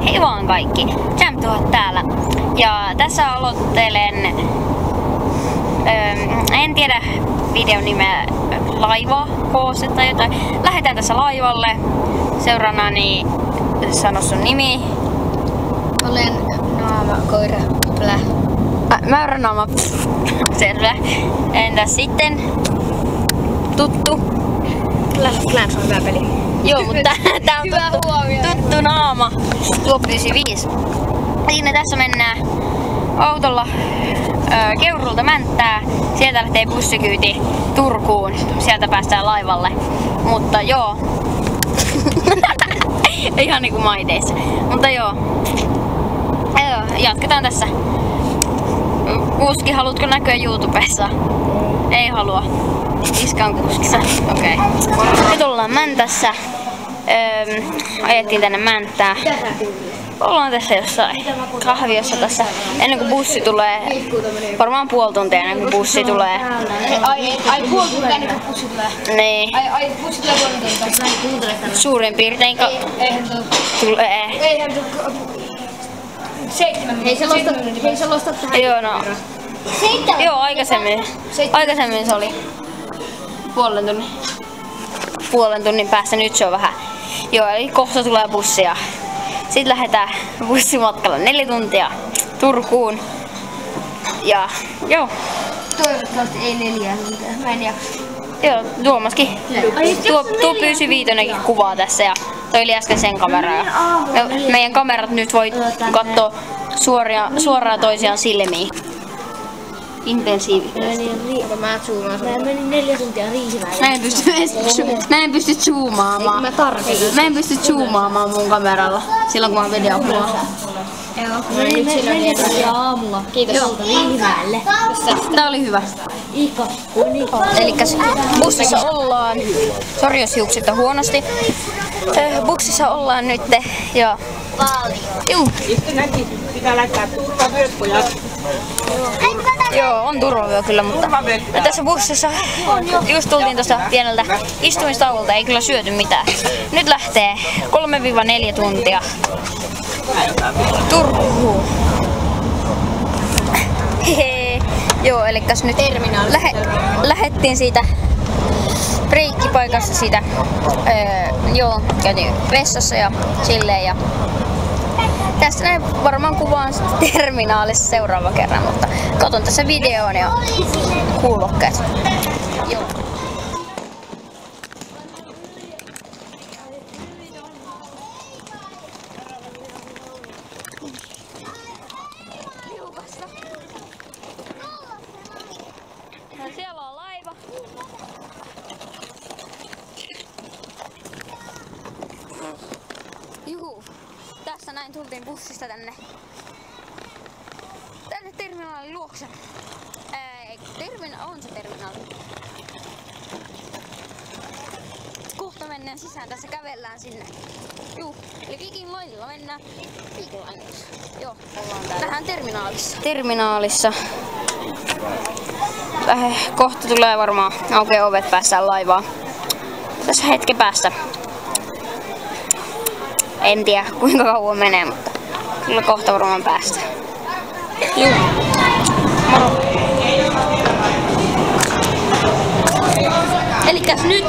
Hei vaan kaikki, Jam 1000 täällä. Ja tässä aloittelen, en tiedä videon nimeä, laiva, koose tai jotain. Lähdetään tässä laivalle. Seuraanani sano sun nimi. Olen Naama Koira. Plä. Mäyrä Naama. Selvä. Entäs sitten? Tuttu. Clans on hyvä peli. Joo, mutta tää on tuttu Naama. Tuo 95. Siinä tässä mennään autolla Keurulta Mänttää. Sieltä lähtee bussikyyti Turkuun. Sieltä päästään laivalle. Mutta joo. Ihan niinku maideissa. Mutta joo. Jatketaan tässä. Kuski, haluatko näkyä YouTubessa? Ei halua. Iska on kuskissa. Okei. Nyt ollaan Mäntässä. Ajettiin tänne Mänttään. Ollaan tässä jossain kahviossa tässä ennen kuin bussi tulee. Varmaan puoli tuntia ennen kuin bussi tulee. Ai puoli tuntia ennen kuin bussi tulee? Niin. Ai bussi tulee puoli tuntia? Suurin piirtein Eihän tulee. Eihän 7 minuuttia. Hei se lostat tähän. Joo, no. Joo, aikaisemmin se oli puolen tunnin päästä, nyt se on vähän. Joo, eli kohta tulee bussia. Sitten lähdetään bussimatkalla 4 tuntia Turkuun. Ja joo. Toivottavasti ei 4 tuntia. Mä en jaksa. Joo, Tuomaskin. Tuo pyysi Viitonenkin kuvaa tässä ja toi oli äsken sen kamera. Ja meidän kamerat nyt voi katsoa suoraan toisiaan silmiin. Intensiivisesti. Mä zoomaan sun. Mä menin 4 tuntia riihimään. Mä en pysty zoomaamaan. Mä en pysty zoomaamaan mun kameralla silloin kun mä videokuvaan. Joo. Mä menin 4 tuntia aamulla. Kiitos sulta riihimäälle. Tää oli hyvä. Elikkäs bussissa ollaan. Sori jos hiukset on huonosti. Bussissa ollaan nyt ja juu. Pitää laittaa turvavyöt, pojat. Joo, on turvavyö kyllä, mutta tässä bussissa just tultiin tuosta pieneltä istumistauolta, ei kyllä syöty mitään. Nyt lähtee 3-4 tuntia Turkuun. Hehe. Joo, elikkäs nyt lähettiin siitä breikkipaikassa siitä, joo, käytiin vessassa ja silleen ja tästä näin varmaan kuvaan sitten terminaalissa seuraava kerran, mutta katon tässä videoon ja kuulokkeet. Joo. Siellä on laiva. Juhu. Tässä näin tultiin bussista tänne terminaalin luokse. On se terminaali. Kohta mennään sisään, tässä kävellään sinne. Juu, eli Viking Linella mennään. Viking Linella. Joo, ollaan täällä. Tähän terminaalissa. Kohta tulee varmaan aukeaa ovet, päästään laivaan. Tässä hetken päästä. En tiedä kuinka kauan menee, mutta kyllä kohta varmaan päästään. Juu. Moro. Elikkäs nyt.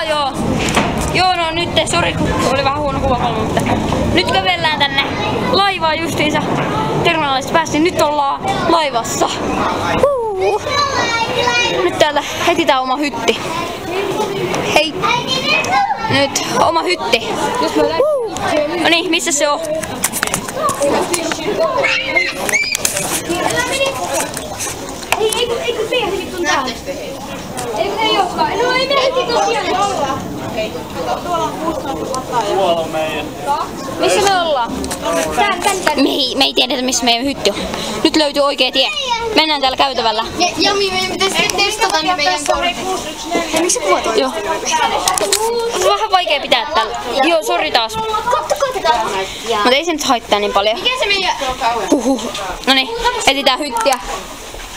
Joo. Joo, no nyt, sori kun oli vähän huono kuvakulma, mutta nyt kävellään tänne laivaan justiinsa. Terminaalista päästiin, nyt ollaan laivassa. Nyt täältä etsitään oma hytti. Hei! Nyt oma hytti. No niin, missä se on? Eikö tehdä vitun täällä? Ei olekaan. No ei me heti tosiaan. Tuolla on meidän. Missä me ollaan? Me ei tiedetä missä meidän hytti on. Nyt löytyy oikea tie. Mennään täällä käytävällä. Jami, meidän pitäisi testata ne meidän kortit. Miksi sä puhut? Joo. On vähän vaikea pitää täällä. Joo, sori taas. Mutta ei se nyt haittaa niin paljon. Mikä se meidän... Noniin, etsitään hyttiä.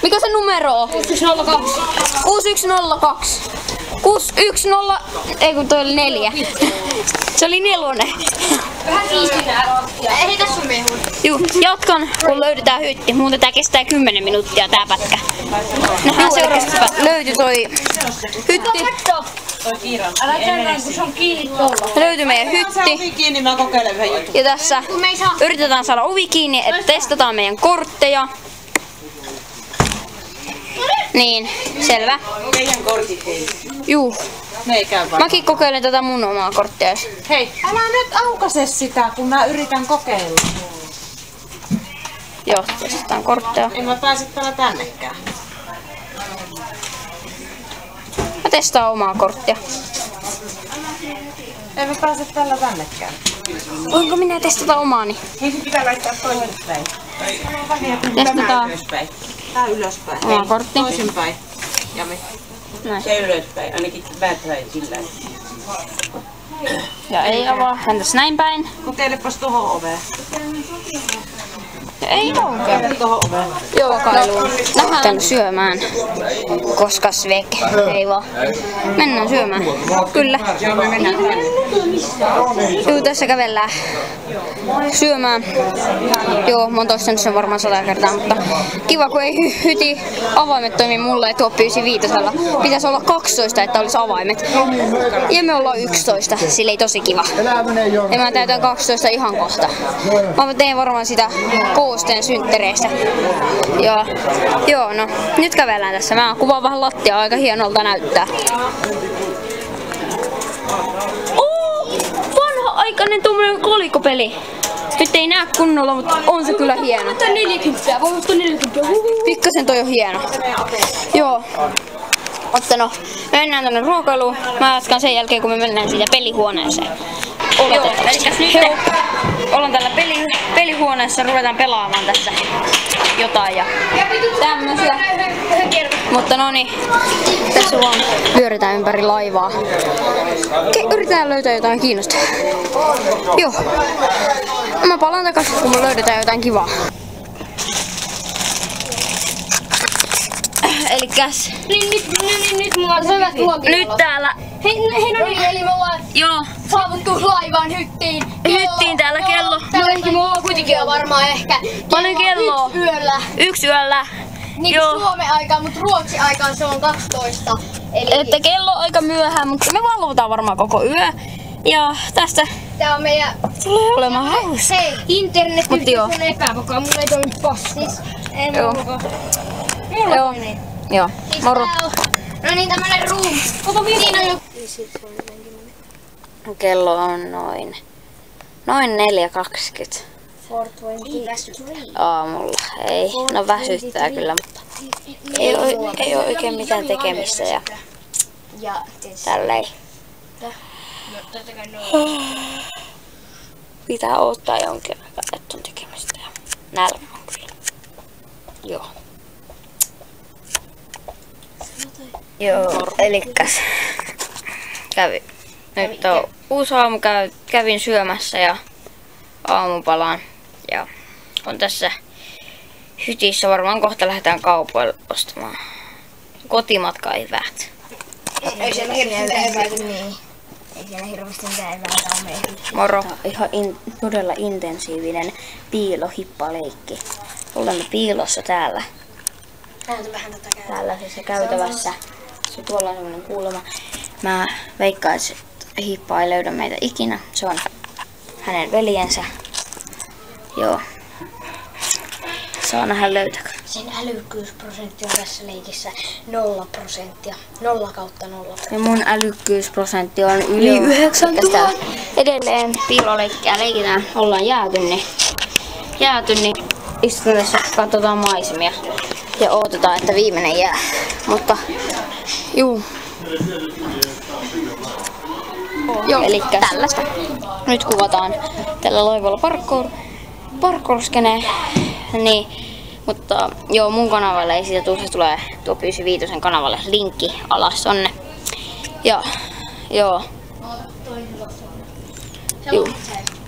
Mikä se numero on? 6102. 6102. 6, 1, 0. Ei kun toi oli 4. Se oli 4. Vähän siistää. Heitä sun mehun. Juu, jatkan kun löydetään hytti. Muuten tää kestää 10 minuuttia tää pätkä. Nähdään seuraavassa pätkä. Löytyi toi hytti. Älä kerran, kun se on kiinni tuolla. Löytyi meidän hytti. Ovi kiinni, mä kokeilen yhden jutun. Ja tässä yritetään saada ovi kiinni, että testataan meidän kortteja. Niin, selvä. Teidän kortit ei. Juu. Ne ei käy varmaan. Mäkin kokeilen tätä mun omaa korttia. Hei, älä nyt aukaise sitä, kun mä yritän kokeilla. Joo, testataan kortteja. En mä pääse täällä tännekään. Mä testaan omaa korttia. En mä pääse täällä tännekään. Voinko minä testata omaani? Niin sit pitää laittaa toisinpäin. Testataan Ylöspäin. Tää ylöspäin. oma kortti. Toisinpäin. Ja me. Näin. Se ylöspäin, ainakin päin sillä. Ja ei avaa. Entäs näin päin? Kokeilepas tohon oveen. Ja ei aukea. Tohon oveen. Joo, kailuun. Lähdetään syömään. Koska svek. Ei vaan. Mennään syömään. Kyllä. Joo, me mennään tänne. Joo, tässä kävellään syömään. Joo, mä oon toistanut sen varmaan 100 kertaa, mutta kiva kun ei hyti avaimet toimi mulle tuo pyysi 5. Pitäisi olla 12, että olisi avaimet. Ja me ollaan 11, sille ei tosi kiva. Ja mä täytän 12 ihan kohta. Mä teen varmaan sitä koosteen synttäreistä. Ja joo, no nyt kävellään tässä. Mä kuvaan vähän lattiaa, aika hienolta näyttää. Vanha-aikainen tuommoinen kolikopeli. Nyt ei näe kunnolla, mutta on se kyllä hieno. Mutta 40, voi ottaa 40. Pikkasen toi on hieno. Joo. Mutta no, mennään tonne ruokailuun. Mä jatkan sen jälkeen, kun me mennään siitä pelihuoneeseen. Joo, elikkäs nyt ollaan täällä pelihuoneessa, ruvetaan pelaamaan tässä jotain ja tämmösiä. Mutta no niin, tässä vaan pyöritään ympäri laivaa. Yritetään löytää jotain kiinnostavaa. Joo. Mä palaan takaisin, kun me löydetään jotain kivaa. Elikkäs Nyt mulla on hyvät ruokivalot. nyt täällä Hei no niin, eli me ollaan joo saavuttu laivaan hyttiin. hyttiin täällä kello. Tälläkin mulla on kuitenkin jo varmaan ehkä Paljon kelloa? 1 yöllä. 1 yöllä. Niin Joo. kuin Suomen aikaan, mutta Ruotsin aikaan se on 12. Eli Että kello on aika myöhään, mutta me valvotaan varmaan koko yö. Ja tästä tää on meidän tulee olemaan hauska. Mut joo. internetyhteys on epävakaa. Mulla ei toimi passis. Ei Joo. mulla Joo. toimi. Joo. Moro. No niin, tämmönen room. Kato siinä on jo. Kello on noin 4:20 aamulla. Ei, no väsyttää kyllä, mutta ei oo oikein mitään tekemistä ja tälleen. Pitää odottaa jonkin aikaa, että on tekemistä ja nälkä on kyllä. Joo. Joo, elikkäs nyt on uusi aamu, kävin syömässä ja aamupalaan ja on tässä hytissä, varmaan kohta lähdetään kaupoille ostamaan kotimatkaeväät. Ei siellä hirveästi eväitä. Niin. Ei siellä hirveästi mitään eväitä ole meidän. Moro. Ihan todella intensiivinen piilohippaleikki. Olemme piilossa täällä. Näytä vähän tätä käydä. Tällaisessa käytävässä. Se tuolla on semmonen kuulema. Mä veikkaisin, että Hippa ei löydä meitä ikinä. Se on hänen veljensä. Joo. Saa nähdä löytäkö. Sen älykkyysprosentti on tässä leikissä 0%. 0/0. Ja mun älykkyysprosentti on yli 9000. Edelleen piiloleikkiä leikitään. Ollaan jääty, niin istutaan tässä, katsotaan maisemia. Ja odotetaan, että viimeinen jää. Mutta juu. Joo, elikkä tällaista. Nyt kuvataan tällä laivalla parkour-skenee. Niin, mutta joo, mun kanavalle ei siitä tule, se tulee tuo Pyysi Viitosen kanavalle linkki alas tonne. Ja joo. Juu,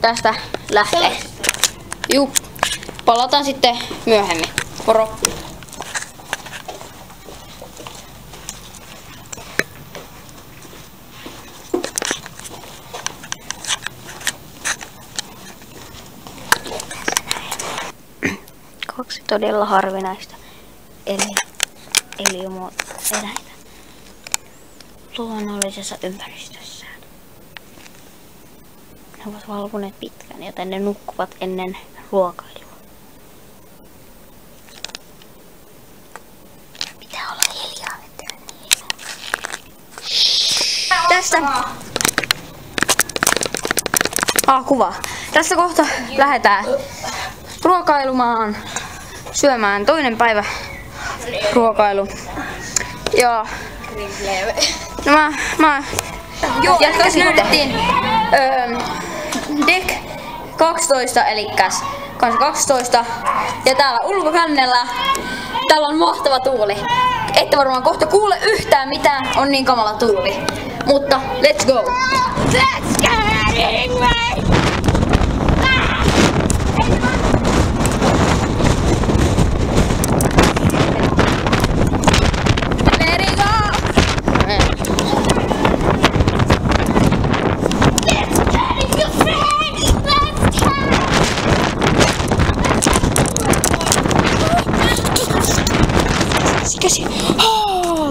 tästä lähtee. Juu, palataan sitten myöhemmin. Moro! todella harvinaista eläintä luonnollisessa ympäristössään. Ne ovat valvoneet pitkään, joten ne nukkuvat ennen ruokailua. Pitää olla hiljaa, ettei tästä kuva. Tästä kohta lähdetään ruokailumaan, syömään toinen päivä ruokailu. Ja no mä jatkaisin löydettiin Deck 12 elikkäs kanssa 12 ja täällä ulkokannella täällä on mahtava tuuli. Ette varmaan kohta kuule yhtään mitään, on niin kamala tuuli. Mutta let's go! Let's go!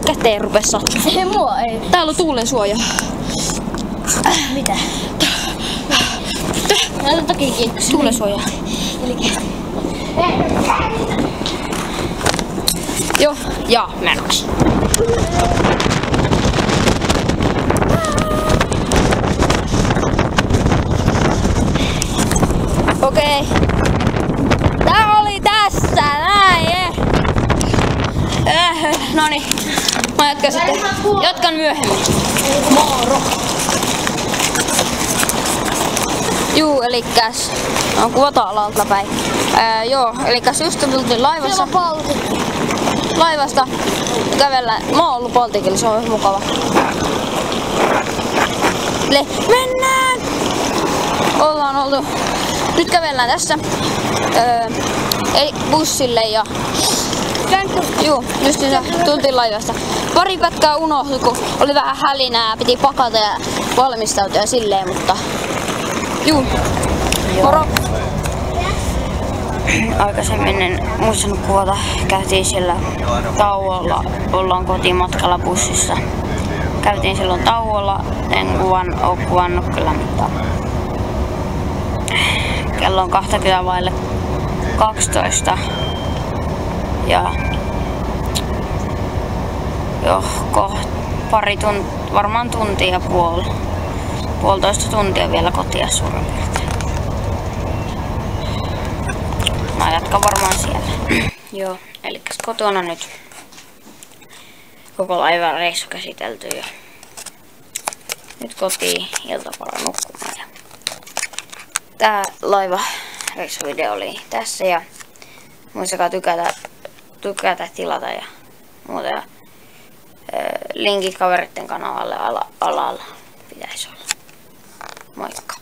Käteen rupes sattumaan. Ei mua ei. Täällä on tuulen suoja. Mitä? Näytä toki kiinni. Tuulen suoja. Joo, ja menoksi. Okei. Tää oli tässä, näin. Noniin. Mä jatkan myöhemmin. Moro. Juu, elikkäs on kuvata alalta päin. Joo, elikkäs just tultiin laivasta kävellä. Mä oon ollut Baltikilla, se on mukava. Mennään! Ollaan oltu. Nyt kävellään tässä bussille ja juu, just tultiin laivasta. Pari pätkää unohtui, kun oli vähän hälinää, piti pakata ja valmistautua ja silleen, mutta juu. Moro! Aikaisemmin en muistanut kuvata, käytiin siellä tauolla, ollaan kotimatkalla bussissa. Käytiin silloin tauolla, en oo kuvannut kyllä mitään. Kello on 20:12 ja varmaan tuntia ja puolitoista tuntia vielä kotia suurin piirtein. Mä jatkan varmaan siellä. Joo, eli kotona nyt koko laivan reissu käsitelty ja nyt kotiin iltapäivän nukkumaan. Ja tää laiva reissuvideo oli tässä ja muistakaa tykätä, tilata ja muuta. Ja linkit kaveritten kanavalle alalla pitäisi olla. Moikka!